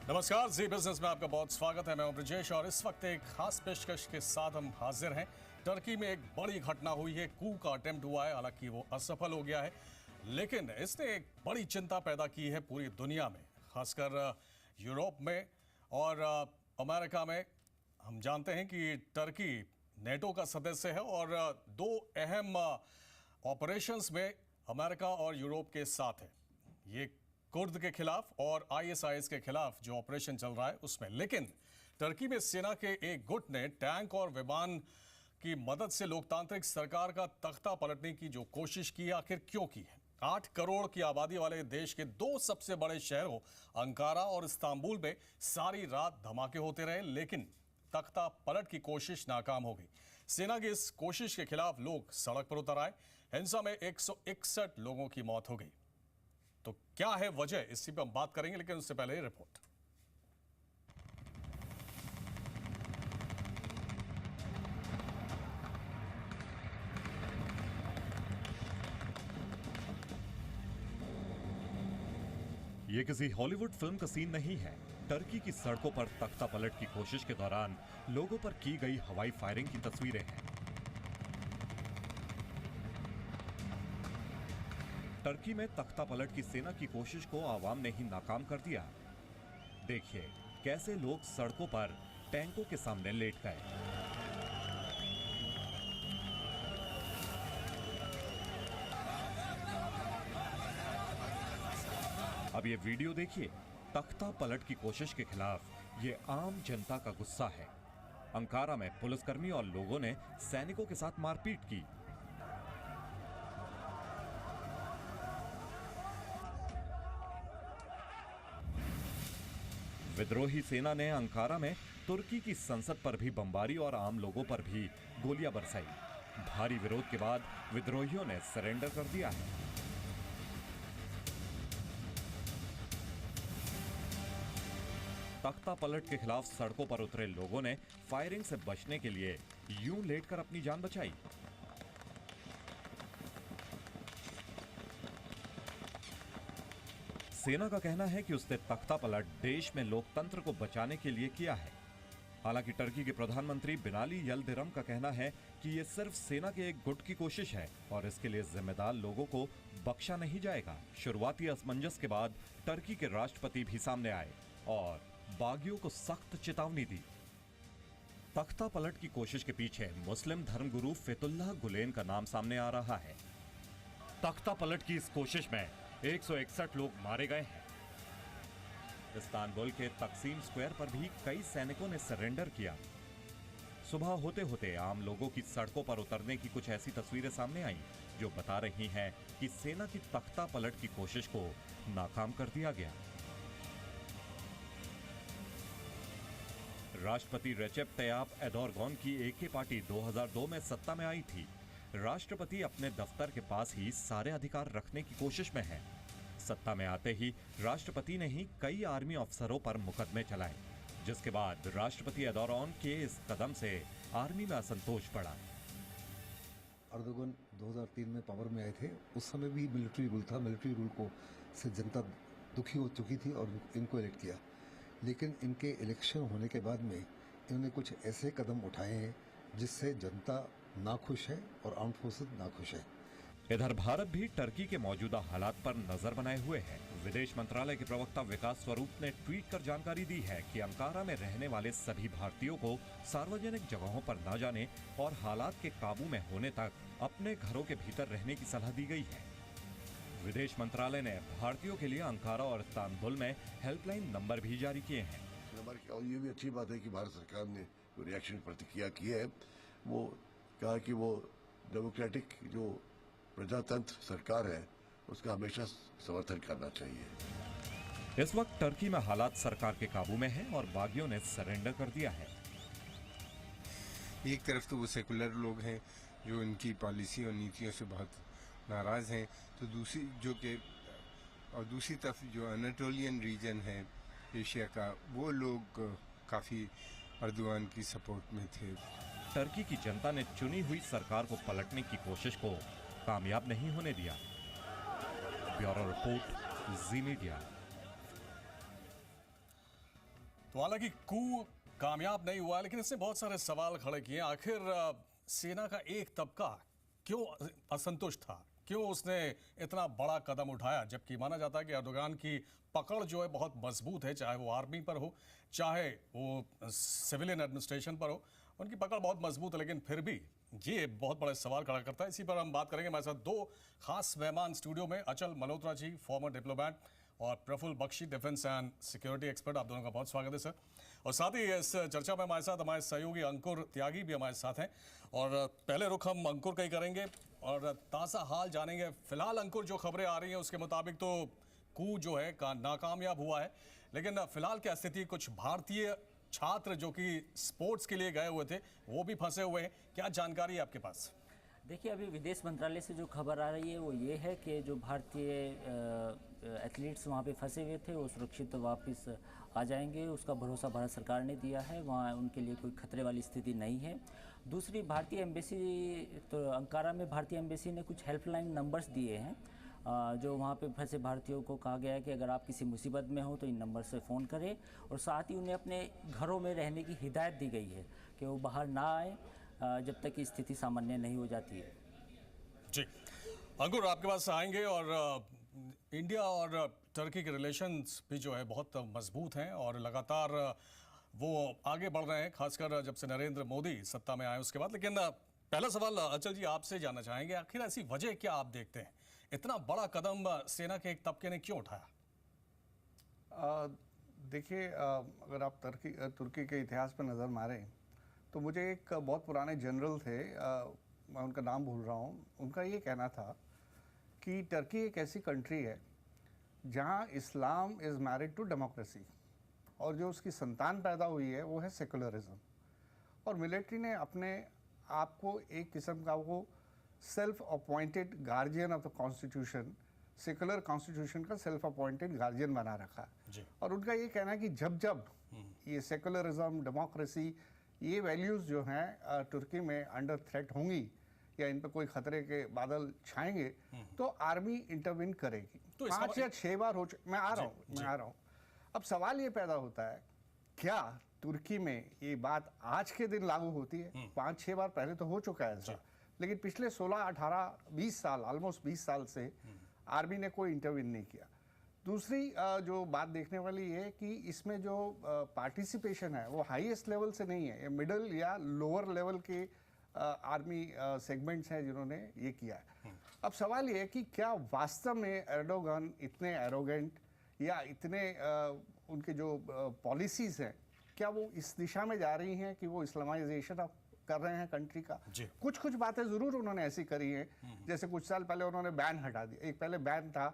नमस्कार, जी बिजनेस में आपका बहुत स्वागत है। मैं हूं ब्रजेश और इस वक्त एक खास पेशकश के साथ हम हाजिर हैं। टर्की में एक बड़ी घटना हुई है, कू का अटेम्प्ट हुआ है, हालांकि वो असफल हो गया है, लेकिन इसने एक बड़ी चिंता पैदा की है पूरी दुनिया में, खासकर यूरोप में और अमेरिका में। हम जानते हैं कि टर्की नेटो का सदस्य है और दो अहम ऑपरेशंस में अमेरिका और यूरोप के साथ है। ये कुर्द के खिलाफ और आईएसआईएस के खिलाफ जो ऑपरेशन चल रहा है उसमें। लेकिन टर्की में सेना के एक गुट ने टैंक और विमान की मदद से लोकतांत्रिक सरकार का तख्ता पलटने की जो कोशिश की है, आखिर क्यों की है? 8 करोड़ की आबादी वाले देश के दो सबसे बड़े शहरों अंकारा और इस्तांबुल में सारी रात धमाके होते रहे, लेकिन तख्ता पलट की कोशिश नाकाम हो गई। सेना की इस कोशिश के खिलाफ लोग सड़क पर उतर आए। हिंसा में 161 लोगों की मौत हो गई। तो क्या है वजह, इसी पर हम बात करेंगे, लेकिन उससे पहले रिपोर्ट। ये किसी हॉलीवुड फिल्म का सीन नहीं है। टर्की की सड़कों पर तख्ता पलट की कोशिश के दौरान लोगों पर की गई हवाई फायरिंग की तस्वीरें हैं। टर्की में तख्ता पलट की सेना की कोशिश को आवाम ने ही नाकाम कर दिया। देखिए कैसे लोग सड़कों पर टैंकों के सामने लेट गए। अब ये वीडियो देखिए। तख्ता पलट की कोशिश के खिलाफ ये आम जनता का गुस्सा है। अंकारा में पुलिसकर्मी और लोगों ने सैनिकों के साथ मारपीट की। विद्रोही सेना ने अंकारा में तुर्की की संसद पर भी बमबारी और आम लोगों पर भी गोलियां बरसाई। भारी विरोध के बाद विद्रोहियों ने सरेंडर कर दिया है। तख्ता पलट के खिलाफ सड़कों पर उतरे लोगों ने फायरिंग से बचने के लिए यूं लेटकर अपनी जान बचाई। सेना का कहना है कि उसने तख्ता पलट देश में लोकतंत्र को बचाने के लिए किया है। हालांकि टर्की के प्रधानमंत्री बिनाली यल्दिरम का कहना है कि यह सिर्फ सेना के एक गुट की कोशिश है और इसके लिए जिम्मेदार लोगों को बख्शा नहीं जाएगा। शुरुआती असमंजस के बाद टर्की के राष्ट्रपति भी सामने आए और बागियों को सख्त चेतावनी दी। तख्ता पलट की कोशिश के पीछे मुस्लिम धर्मगुरु फेतुल्लाह गुलेन का नाम सामने आ रहा है। तख्ता पलट की इस कोशिश में 161 लोग मारे गए हैं। इस्तांबुल के तकसीम स्क्वायर पर भी कई सैनिकों ने सरेंडर किया। सुबह होते होते आम लोगों की सड़कों पर उतरने की कुछ ऐसी तस्वीरें सामने आईं जो बता रही हैं कि सेना की तख्ता पलट की कोशिश को नाकाम कर दिया गया। राष्ट्रपति रेचेप तैयप एर्दोगान की एके पार्टी 2002 में सत्ता में आई थी। राष्ट्रपति अपने दफ्तर के पास ही सारे अधिकार रखने की कोशिश में है। सत्ता में आते ही राष्ट्रपति ने ही कई आर्मी अफसरों पर मुकदमे चलाए, जिसके बाद राष्ट्रपति एर्दोगान के इस कदम से आर्मी में असंतोष बढ़ा। एर्दोगान 2003 में पावर में आए थे। उस समय भी मिलिट्री रूल था। मिलिट्री रूल को से जनता दुखी हो चुकी थी और इनको इलेक्ट किया। लेकिन इनके इलेक्शन होने के बाद में इन्होंने कुछ ऐसे कदम उठाए हैं जिससे जनता नाखुश है और आर्म्ड फोर्सेस नाखुश है। इधर भारत भी टर्की के मौजूदा हालात पर नजर बनाए हुए है। विदेश मंत्रालय के प्रवक्ता विकास स्वरूप ने ट्वीट कर जानकारी दी है कि अंकारा में रहने वाले सभी भारतीयों को सार्वजनिक जगहों पर न जाने और हालात के काबू में होने तक अपने घरों के भीतर रहने की सलाह दी गई है। विदेश मंत्रालय ने भारतीयों के लिए अंकारा और इस्तांबुल में हेल्पलाइन नंबर भी जारी किए हैं। हमारी ये भी अच्छी बात है कि भारत सरकार ने जो रिएक्शन प्रतिक्रिया की है, वो कहा कि वो डेमोक्रेटिक जो प्रजातंत्र सरकार है उसका हमेशा समर्थन करना चाहिए। इस वक्त टर्की में हालात सरकार के काबू में हैं और बागियों ने सरेंडर कर दिया है। एक तरफ तो वो सेकुलर लोग हैं जो इनकी पॉलिसी और नीतियों से बहुत नाराज हैं, तो दूसरी तरफ जो एनाटोलियन रीजन है एशिया का, वो लोग काफी एर्दोगान की सपोर्ट में थे। टर्की की जनता ने चुनी हुई सरकार को पलटने की कोशिश को कामयाब नहीं होने दिया। ब्यूरो रिपोर्ट, जी मीडिया। तो हालांकि कू कामयाब नहीं हुआ, लेकिन इसने बहुत सारे सवाल खड़े किए। आखिर सेना का एक तबका क्यों असंतुष्ट था, क्यों उसने इतना बड़ा कदम उठाया, जबकि माना जाता है कि एर्दोगान की पकड़ जो है बहुत मजबूत है, चाहे वो आर्मी पर हो, चाहे वो सिविलियन एडमिनिस्ट्रेशन पर हो, उनकी पकड़ बहुत मजबूत है। लेकिन फिर भी ये बहुत बड़े सवाल खड़ा करता है। इसी पर हम बात करेंगे। हमारे साथ दो खास मेहमान स्टूडियो में, अचल मल्होत्रा जी, फॉर्मर डिप्लोमेट, और Praful Bakshi, defence and security expert. आप दोनों का बहुत स्वागत है सर। और साथ ही इस चर्चा में हमारे साथ हमारे सहयोगी अंकुर त्यागी भी हमारे साथ हैं। और पहले रुख हम अंकुर का ही करेंगे और ताज़ा हाल जानेंगे। फिलहाल अंकुर, जो खबरें आ रही हैं उसके मुताबिक तो कू जो है नाकामयाब हुआ है, लेकिन फिलहाल क्या स्थिति, कुछ भारतीय छात्र जो कि स्पोर्ट्स के लिए गए हुए थे वो भी फंसे हुए हैं, क्या जानकारी है आपके पास? देखिए, अभी विदेश मंत्रालय से जो खबर आ रही है वो ये है कि जो भारतीय एथलीट्स वहाँ पे फंसे हुए थे वो सुरक्षित वापस आ जाएंगे, उसका भरोसा भारत सरकार ने दिया है। वहाँ उनके लिए कोई खतरे वाली स्थिति नहीं है। दूसरी, भारतीय एम्बेसी, तो अंकारा में भारतीय एम्बेसी ने कुछ हेल्पलाइन नंबर्स दिए हैं, जो वहाँ पे फंसे भारतीयों को कहा गया है कि अगर आप किसी मुसीबत में हो तो इन नंबर से फ़ोन करें, और साथ ही उन्हें अपने घरों में रहने की हिदायत दी गई है कि वो बाहर ना आए जब तक कि स्थिति सामान्य नहीं हो जाती है। जी अंकुर, आपके पास आएंगे। और इंडिया और टर्की के रिलेशंस भी जो है बहुत मजबूत हैं और लगातार वो आगे बढ़ रहे हैं, खासकर जब से नरेंद्र मोदी सत्ता में आए उसके बाद। लेकिन पहला सवाल अचल जी आपसे जानना चाहेंगे, आखिर ऐसी वजह क्या आप देखते हैं, इतना बड़ा कदम सेना के एक तबके ने क्यों उठाया? देखिए, अगर आप तुर्की के इतिहास पर नज़र मारें तो मुझे एक बहुत पुराने जनरल थे, मैं उनका नाम भूल रहा हूँ, उनका ये कहना था कि टर्की एक ऐसी कंट्री है जहाँ इस्लाम इज़ मैरिड टू डेमोक्रेसी, और जो उसकी संतान पैदा हुई है वो है सेकुलरिज्म। और मिलिट्री ने अपने आप को एक किस्म का वो self appointed guardian of the constitution, secular constitution का सेल्फ अपॉइंटेड गार्जियन बना रखा है। और उनका ये कहना है कि जब जब ये सेकुलरिज्म, डेमोक्रेसी, ये वैल्यूज़ जो हैं तुर्की में अंडर थ्रेट होंगी या इन पर कोई खतरे के बादल छाएंगे तो आर्मी इंटरवीन करेगी। तो 5 या 6 बार हो मैं आ रहा हूँ। अब सवाल ये पैदा होता है, क्या तुर्की में ये बात आज के दिन लागू होती है? 5-6 बार पहले तो हो चुका है ऐसा, लेकिन पिछले 16, 18, 20 साल, ऑलमोस्ट 20 साल से आर्मी ने कोई इंटरवीन नहीं किया। दूसरी जो बात देखने वाली है कि इसमें जो पार्टिसिपेशन है वो हाईएस्ट लेवल से नहीं है, ये मिडिल या लोअर लेवल के आर्मी सेगमेंट्स हैं जिन्होंने ये किया है। अब सवाल ये है कि क्या वास्तव में एर्दोगान इतने एरोगेंट या इतने उनके जो पॉलिसीज़ हैं, क्या वो इस दिशा में जा रही हैं कि वो इस्लामाइजेशन कर रहे हैं कंट्री का? कुछ बातें ज़रूर उन्होंने ऐसी करी हैं, जैसे कुछ साल पहले उन्होंने बैन हटा दिया। एक पहले बैन था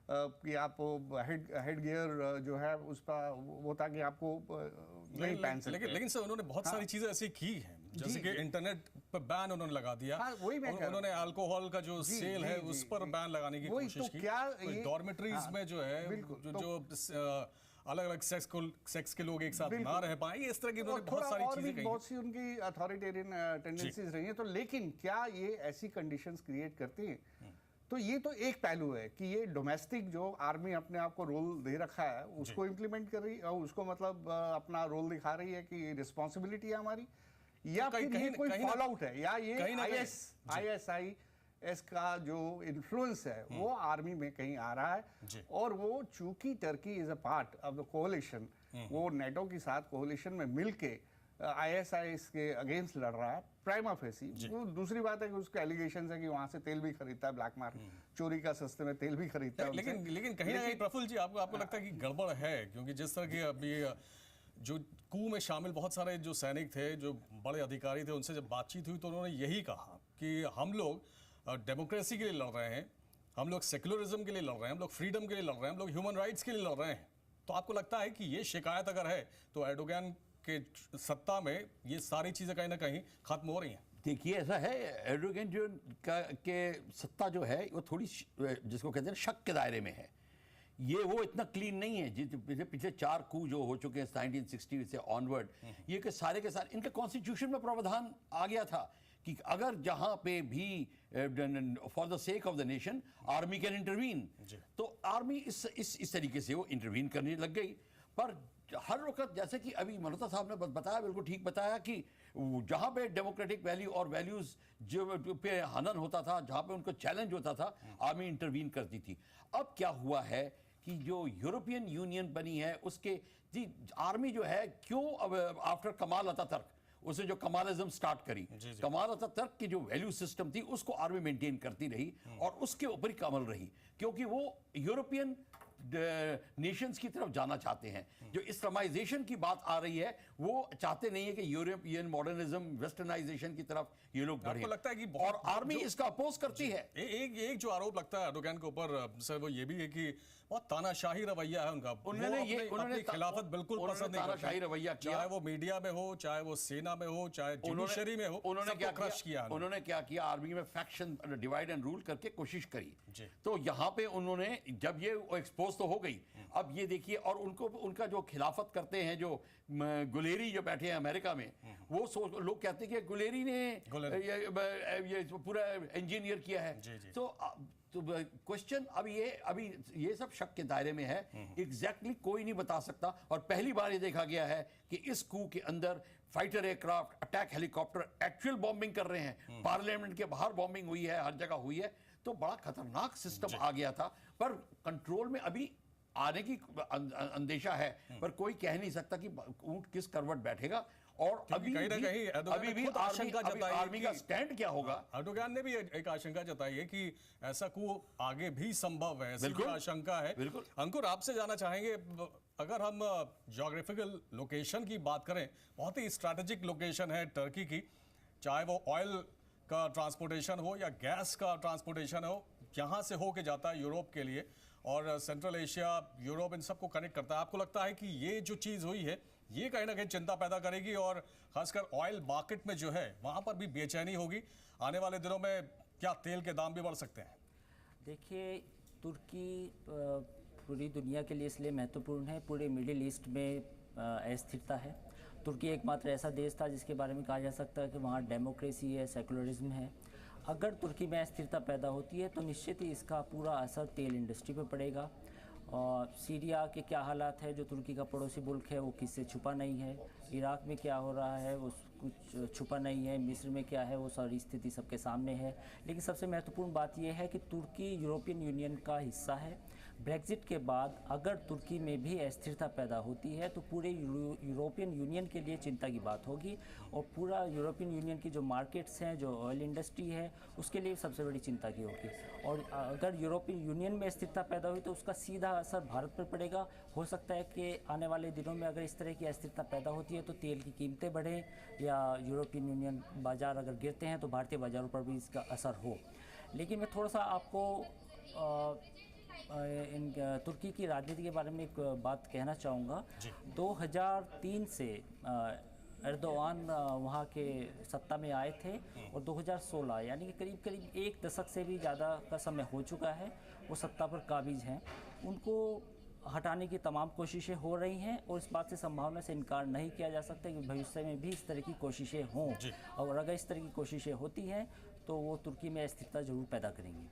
कि आप हेड गियर जो है उस पर वो था कि आपको नहीं पहन सकते। लेकिन सर उन्होंने बहुत सारी चीजें ऐसी की हैं, जैसे कि इंटरनेट पर बैन उन्होंने लगा दिया। वही मैं उन्होंने अल्कोहल का जो सेल है उस पर बैन लगाने की कोशिश की। क्या डॉर्मेटरीज में जो है जो अलग अलग सेक्स के लोग एक साथ ना रह पाए, इस तरह की उन्होंने बहुत सारी चीजें कही। बहुत सी उनकी अथॉरिटेरियन टेंडेंसीज रही हैं। तो लेकिन क्या ये ऐसी कंडीशंस क्रिएट करती हैं? तो ये तो एक पहलू है कि ये डोमेस्टिक जो आर्मी अपने आप को रोल दे रखा है उसको इम्प्लीमेंट कर रही है, उसको मतलब अपना रोल दिखा रही है कि रिस्पॉन्सिबिलिटी है हमारी, या फिर ये कोई फॉल आउट है, या ये ISIS का जो इन्फ्लुएंस है वो आर्मी में कहीं आ रहा है। और वो चूंकि Turkey is a part of the coalition, वो नेटो के साथ कोलिशन में मिलके ISIS के अगेंस्ट लड़ रहा है प्राइमा फेसी। वो दूसरी बात है कि उसके एलिगेशंस है कि वहां से तेल भी खरीदता है, ब्लैक मार्केट चोरी का सस्ते में तेल भी खरीदता है। लेकिन कहीं ना कहीं प्रफुल्ल जी आपको लगता है कि गड़बड़ है, क्योंकि जिस तरह की अभी जो कू में शामिल बहुत सारे जो सैनिक थे, जो बड़े अधिकारी थे, उनसे जब बातचीत हुई तो उन्होंने यही कहा कि हम लोग डेमोक्रेसी के लिए लड़ रहे हैं, हम लोग सेक्युलरिज्म के लिए लड़ रहे हैं, हम लोग फ्रीडम के लिए लड़ रहे हैं, हम लोग ह्यूमन राइट्स के लिए लड़ रहे हैं। तो आपको लगता है कि ये शिकायत अगर है तो एर्दोगान के सत्ता में ये सारी चीजें कहीं ना कहीं खत्म हो रही हैं? देखिए, ऐसा है, एर्दोगान जो के सत्ता जो है वो थोड़ी जिसको कहते हैं शक के दायरे में है। ये वो इतना क्लीन नहीं है। पिछले 4 कू जो हो चुके हैं 1960 से ऑनवर्ड, ये के सारे इनके कॉन्स्टिट्यूशन में प्रावधान आ गया था कि अगर जहां पे भी for the sake of the nation army can intervene, तो आर्मी इस तरीके से वो इंटरवीन करने लग गई। पर हर वक्त जैसे कि अभी मल्होत्रा साहब ने बताया, बिल्कुल ठीक बताया कि जहां पे डेमोक्रेटिक वैल्यू और वैल्यूज जो पे हनन होता था, जहां पे उनको चैलेंज होता था, आर्मी इंटरवीन करती थी। अब क्या हुआ है कि जो यूरोपियन यूनियन बनी है उसके जी आर्मी जो है क्यों अब आफ्टर कमाल अतातुर्क उसने जो कमालिज्म स्टार्ट करी, कमाल अतातुर्क की जो वैल्यू सिस्टम थी उसको आर्मी मेंटेन करती रही और उसके ऊपर ही कमल रही, क्योंकि वो यूरोपियन नेशंस की तरफ जाना चाहते हैं। जो इस्लामाइजेशन की बात आ रही है वो चाहते नहीं है कि यूरोपियन मॉडर्निज्म वेस्टर्नाइजेशन की तरफ ये लोग बढ़े। आपको लगता है कि और आर्मी इसका अपोज करती है। एक जो आरोप लगता है एर्डोगन के ऊपर सर वो ये भी है कि बहुत तानाशाही रवैया है उनका। उन्होंने खिलाफत बिल्कुल पसंद नहीं तानाशाही रवैया किया, चाहे वो मीडिया में हो, चाहे वो सेना में हो, चाहे जुडिशरी में हो। उन्होंने क्या किया, आर्मी में फैक्शन डिवाइड एंड रूल करके कोशिश करी। तो यहाँ पे उन्होंने जब ये एक्सपोज तो हो गई, अब ये देखिए, और उनको उनका जो खिलाफत करते हैं जो गुलेरी जो बैठे हैं अमेरिका में, वो लोग कहते हैं कि गुलेरी ने ये पूरा इंजीनियर किया है। तो क्वेश्चन अभी ये सब शक के दायरे में है, एग्जैक्टली कोई नहीं बता सकता। और पहली बार ये देखा गया है कि इस कू के अंदर fighter aircraft, attack helicopter actual bombing कर रहे हैं। पार्लियामेंट के बाहर बॉम्बिंग हुई है, हर जगह हुई है। तो बड़ा खतरनाक सिस्टम आ गया था, पर कंट्रोल में अभी आने की अंदेशा है, पर कोई कह नहीं सकता कि ऊंट किस करवट बैठेगा। और अभी भी आर्मी का स्टैंड क्या होगा। एर्डोगन ने भी एक आशंका जताई है कि ऐसा को आगे भी संभव है, ऐसी आशंका है। अंकुर, आपसे जानना चाहेंगे, अगर हम ज्योग्राफिकल लोकेशन की बात करें, बहुत ही स्ट्रैटेजिक लोकेशन है टर्की की, चाहे वो ऑयल का ट्रांसपोर्टेशन हो या गैस का ट्रांसपोर्टेशन हो, यहाँ से होके जाता है यूरोप के लिए, और सेंट्रल एशिया, यूरोप, इन सबको कनेक्ट करता है। आपको लगता है कि ये जो चीज़ हुई है ये कहीं ना कहीं चिंता पैदा करेगी, और खासकर ऑयल मार्केट में जो है वहाँ पर भी बेचैनी होगी? आने वाले दिनों में क्या तेल के दाम भी बढ़ सकते हैं? देखिए, तुर्की पूरी दुनिया के लिए इसलिए महत्वपूर्ण है, पूरे मिडिल ईस्ट में अस्थिरता है। तुर्की एकमात्र ऐसा देश था जिसके बारे में कहा जा सकता है कि वहाँ डेमोक्रेसी है, सेकुलरिज्म है। अगर तुर्की में अस्थिरता पैदा होती है तो निश्चित ही इसका पूरा असर तेल इंडस्ट्री पर पड़ेगा। और सीरिया के क्या हालात है, जो तुर्की का पड़ोसी मुल्क है, वो किससे छुपा नहीं है। इराक में क्या हो रहा है वो कुछ छुपा नहीं है। मिस्र में क्या है वो सारी स्थिति सबके सामने है। लेकिन सबसे महत्वपूर्ण बात यह है कि तुर्की यूरोपियन यूनियन का हिस्सा है। ब्रेक्जिट के बाद अगर तुर्की में भी अस्थिरता पैदा होती है तो पूरे यूरोपियन यूनियन के लिए चिंता की बात होगी, और पूरा यूरोपियन यूनियन की जो मार्केट्स हैं, जो ऑयल इंडस्ट्री है, उसके लिए सबसे बड़ी चिंता की होगी। और अगर यूरोपियन यूनियन में अस्थिरता पैदा हुई तो उसका सीधा असर भारत पर पड़ेगा। हो सकता है कि आने वाले दिनों में अगर इस तरह की अस्थिरता पैदा होती है तो तेल की कीमतें बढ़ें, या यूरोपियन यूनियन बाज़ार अगर गिरते हैं तो भारतीय बाज़ारों पर भी इसका असर हो। लेकिन मैं थोड़ा सा आपको तुर्की की राजनीति के बारे में एक बात कहना चाहूँगा। 2003 से एर्दोआन वहाँ के सत्ता में आए थे, और 2016 यानी कि करीब करीब एक दशक से भी ज़्यादा का समय हो चुका है वो सत्ता पर काबिज हैं। उनको हटाने की तमाम कोशिशें हो रही हैं, और इस बात से संभावना से इनकार नहीं किया जा सकता कि भविष्य में भी इस तरह की कोशिशें हों, और अगर इस तरह की कोशिशें होती हैं तो वो तुर्की में अस्थिरता जरूर पैदा करेंगी।